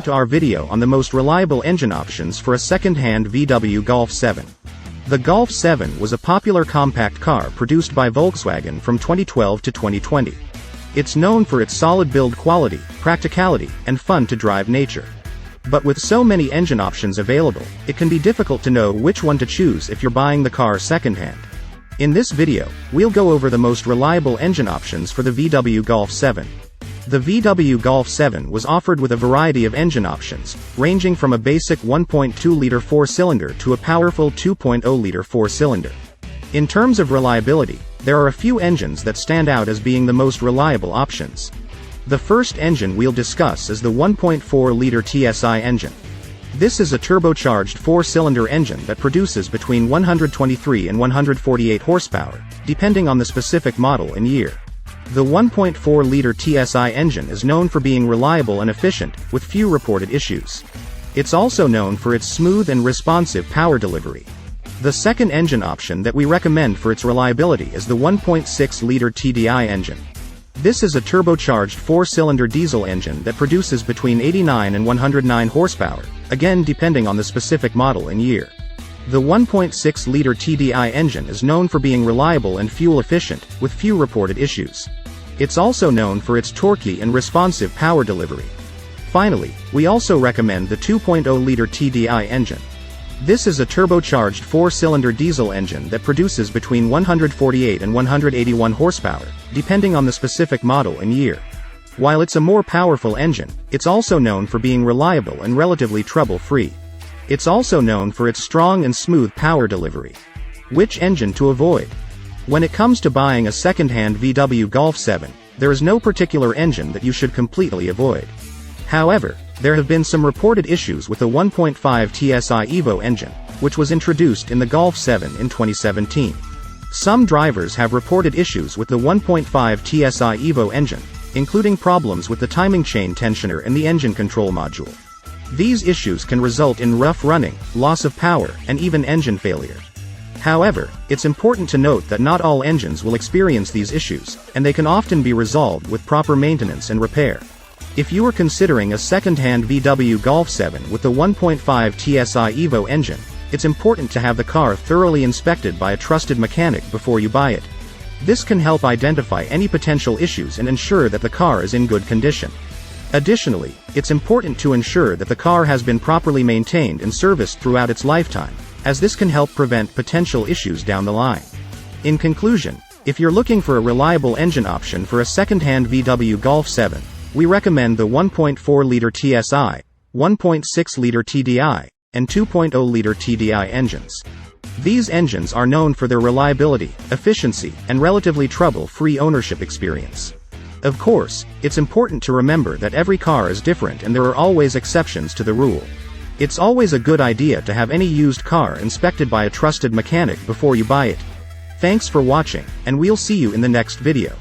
to our video on the most reliable engine options for a second-hand VW Golf 7. The Golf 7 was a popular compact car produced by Volkswagen from 2012 to 2020. It's known for its solid build quality, practicality, and fun-to-drive nature. But with so many engine options available, it can be difficult to know which one to choose if you're buying the car second-hand. In this video, we'll go over the most reliable engine options for the VW Golf 7. The VW Golf 7 was offered with a variety of engine options, ranging from a basic 1.2-liter four-cylinder to a powerful 2.0-liter four-cylinder. In terms of reliability, there are a few engines that stand out as being the most reliable options. The first engine we'll discuss is the 1.4-liter TSI engine. This is a turbocharged four-cylinder engine that produces between 123 and 148 horsepower, depending on the specific model and year. The 1.4-liter TSI engine is known for being reliable and efficient, with few reported issues. It's also known for its smooth and responsive power delivery. The second engine option that we recommend for its reliability is the 1.6-liter TDI engine. This is a turbocharged four-cylinder diesel engine that produces between 89 and 109 horsepower, again depending on the specific model and year. The 1.6-liter TDI engine is known for being reliable and fuel-efficient, with few reported issues. It's also known for its torquey and responsive power delivery. Finally, we also recommend the 2.0-liter TDI engine. This is a turbocharged four-cylinder diesel engine that produces between 148 and 181 horsepower, depending on the specific model and year. While it's a more powerful engine, it's also known for being reliable and relatively trouble-free. It's also known for its strong and smooth power delivery. Which engine to avoid? When it comes to buying a second-hand VW Golf 7, there is no particular engine that you should completely avoid. However, there have been some reported issues with the 1.5 TSI Evo engine, which was introduced in the Golf 7 in 2017. Some drivers have reported issues with the 1.5 TSI Evo engine, including problems with the timing chain tensioner and the engine control module. These issues can result in rough running, loss of power, and even engine failure. However, it's important to note that not all engines will experience these issues, and they can often be resolved with proper maintenance and repair. If you are considering a second-hand VW Golf 7 with the 1.5 TSI Evo engine, it's important to have the car thoroughly inspected by a trusted mechanic before you buy it. This can help identify any potential issues and ensure that the car is in good condition. Additionally, it's important to ensure that the car has been properly maintained and serviced throughout its lifetime, as this can help prevent potential issues down the line. In conclusion, if you're looking for a reliable engine option for a second-hand VW Golf 7, we recommend the 1.4-liter TSI, 1.6-liter TDI, and 2.0-liter TDI engines. These engines are known for their reliability, efficiency, and relatively trouble-free ownership experience. Of course, it's important to remember that every car is different and there are always exceptions to the rule. It's always a good idea to have any used car inspected by a trusted mechanic before you buy it. Thanks for watching, and we'll see you in the next video.